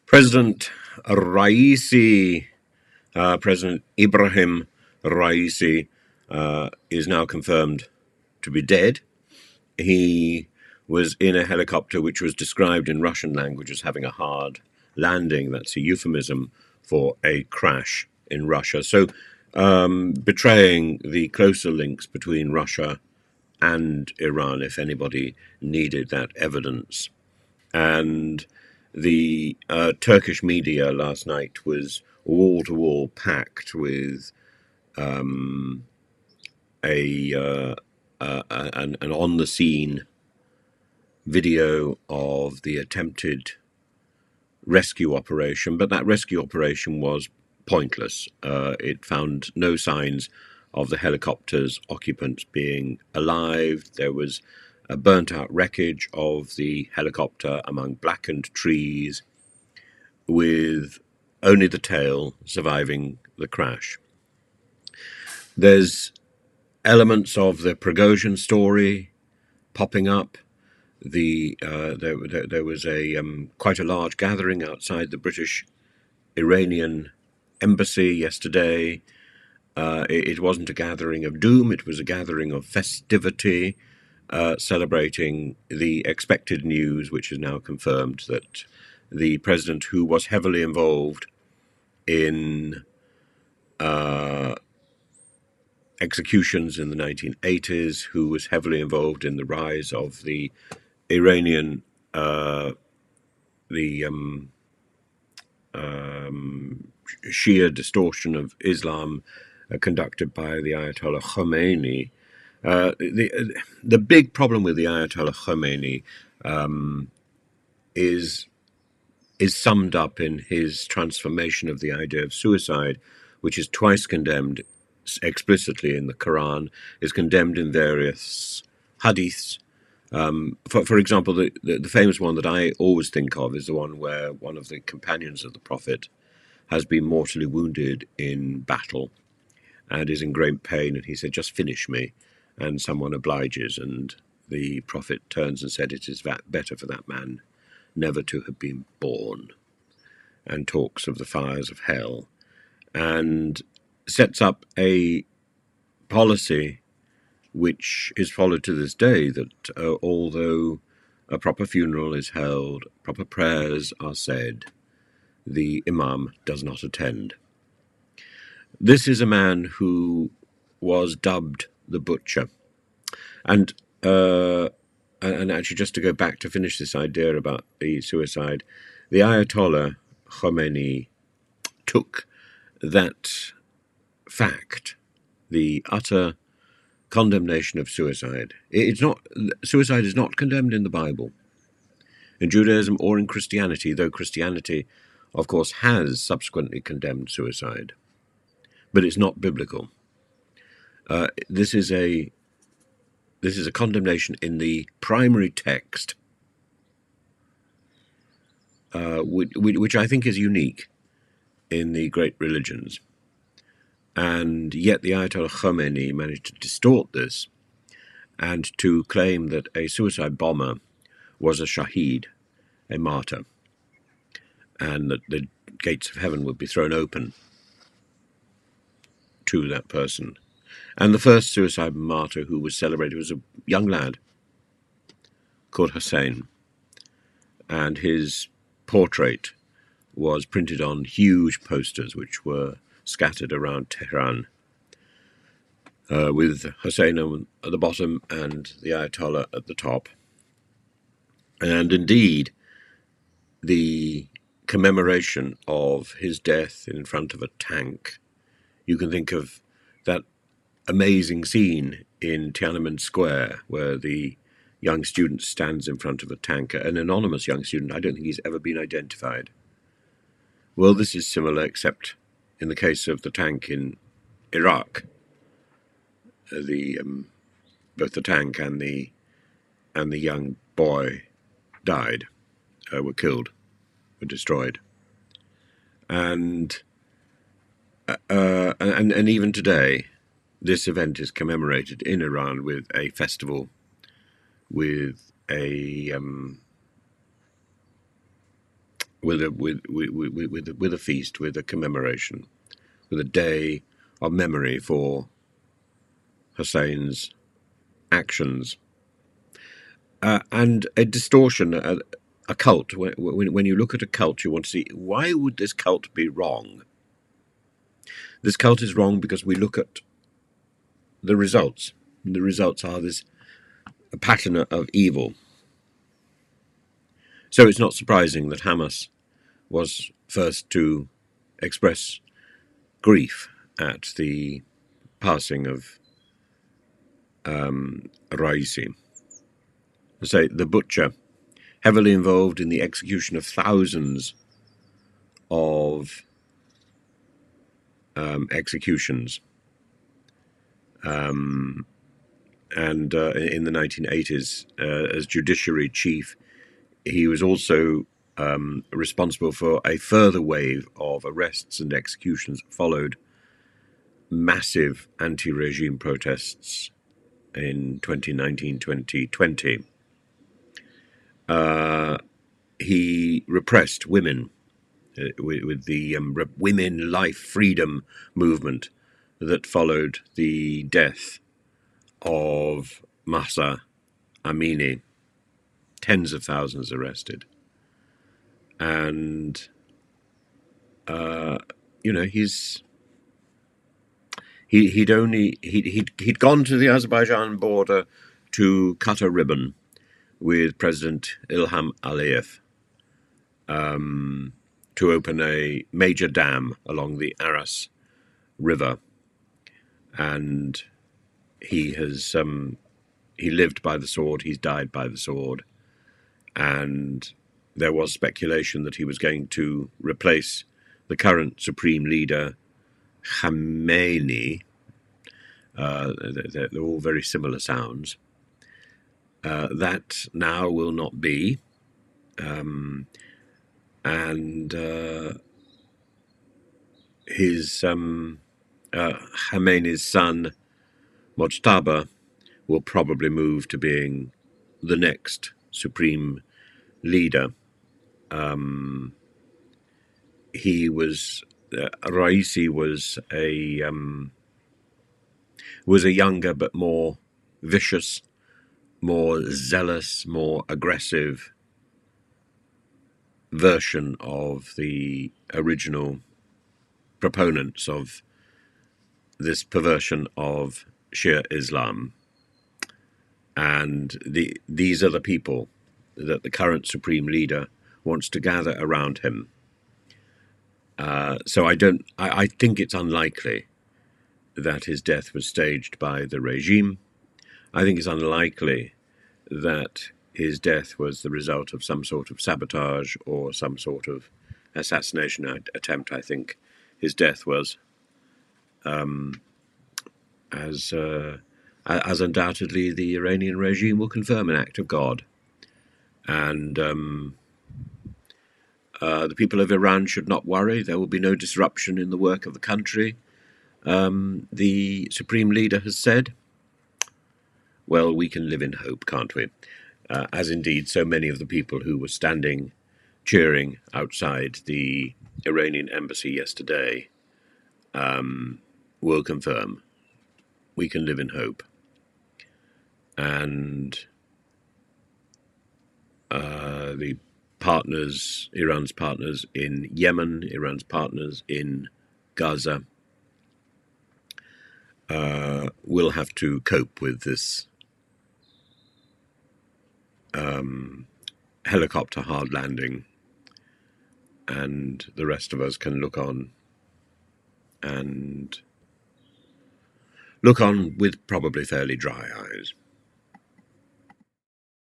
President Raisi, President Ibrahim Raisi, is now confirmed to be dead. He was in a helicopter which was described in Russian language as having a hard landing. That's a euphemism for a crash in Russia. So, betraying the closer links between Russia and Iran, if anybody needed that evidence. And the Turkish media last night was wall-to-wall packed with an on-the-scene video of the attempted rescue operation, but that rescue operation was pointless. It found no signs of the helicopter's occupants being alive. There was a burnt-out wreckage of the helicopter among blackened trees, with only the tail surviving the crash. There's elements of the Prigozhin story popping up. There was quite a large gathering outside the British-Iranian embassy yesterday. It wasn't a gathering of doom, it was a gathering of festivity, celebrating the expected news, which is now confirmed, that the president, who was heavily involved in executions in the 1980s, who was heavily involved in the rise of the Iranian, Shia distortion of Islam conducted by the Ayatollah Khomeini. The big problem with the Ayatollah Khomeini is summed up in his transformation of the idea of suicide, which is twice condemned explicitly in the Quran, is condemned in various hadiths. For example, the famous one that I always think of is the one where one of the companions of the Prophet has been mortally wounded in battle and is in great pain, and he said, "Just finish me," and someone obliges, and the Prophet turns and said, "It is better for that man never to have been born," and talks of the fires of hell, and sets up a policy which is followed to this day, that although a proper funeral is held, proper prayers are said, the imam does not attend. This is a man who was dubbed the Butcher. And actually, just to go back to finish this idea about the suicide, the Ayatollah Khomeini took that fact, the utter condemnation of suicide. Suicide is not condemned in the Bible, in Judaism or in Christianity, though Christianity, of course, has subsequently condemned suicide, but it's not biblical. This is a condemnation in the primary text, which I think is unique in the great religions. And yet the Ayatollah Khomeini managed to distort this and to claim that a suicide bomber was a shaheed, a martyr, and that the gates of heaven would be thrown open to that person. And the first suicide martyr who was celebrated was a young lad called Hussein, and his portrait was printed on huge posters which were scattered around Tehran, with Hussein at the bottom and the Ayatollah at the top. And indeed, the commemoration of his death in front of a tank, you can think of that amazing scene in Tiananmen Square where the young student stands in front of a tank, an anonymous young student. I don't think he's ever been identified. Well, this is similar, except in the case of the tank in Iraq, both the tank and the young boy died, were killed, were destroyed, and even today, this event is commemorated in Iran with a festival, with a with a feast, with a commemoration, with a day of memory for Hussein's actions, and a distortion, a cult. When you look at a cult, you want to see, why would this cult be wrong? This cult is wrong because we look at the results. The results are this a pattern of evil. So it's not surprising that Hamas was first to express grief at the passing of Raisi. Say, the butcher, heavily involved in the execution of thousands of executions, and in the 1980s, as judiciary chief, he was also responsible for a further wave of arrests and executions that followed massive anti-regime protests in 2019-2020. He repressed women with the Women Life Freedom movement that followed the death of Mahsa Amini. Tens of thousands arrested. And, he'd gone to the Azerbaijan border to cut a ribbon with President Ilham Aliyev to open a major dam along the Aras River, and he lived by the sword. He's died by the sword, and there was speculation that he was going to replace the current supreme leader, Khamenei. They're all very similar sounds. That now will not be. His Khamenei's son, Mojtaba, will probably move to being the next supreme leader. Raisi was a younger but more vicious, more zealous, more aggressive version of the original proponents of this perversion of Shia Islam. And these are the people that the current supreme leader wants to gather around him. So I think it's unlikely that his death was staged by the regime. I think it's unlikely that his death was the result of some sort of sabotage or some sort of assassination attempt. I think his death was, as undoubtedly the Iranian regime will confirm, an act of God. And the people of Iran should not worry. There will be no disruption in the work of the country. The supreme leader has said, well, we can live in hope, can't we? As indeed so many of the people who were standing cheering outside the Iranian embassy yesterday will confirm. We can live in hope. And the partners, Iran's partners in Yemen, Iran's partners in Gaza, will have to cope with this helicopter hard landing, and the rest of us can look on with probably fairly dry eyes.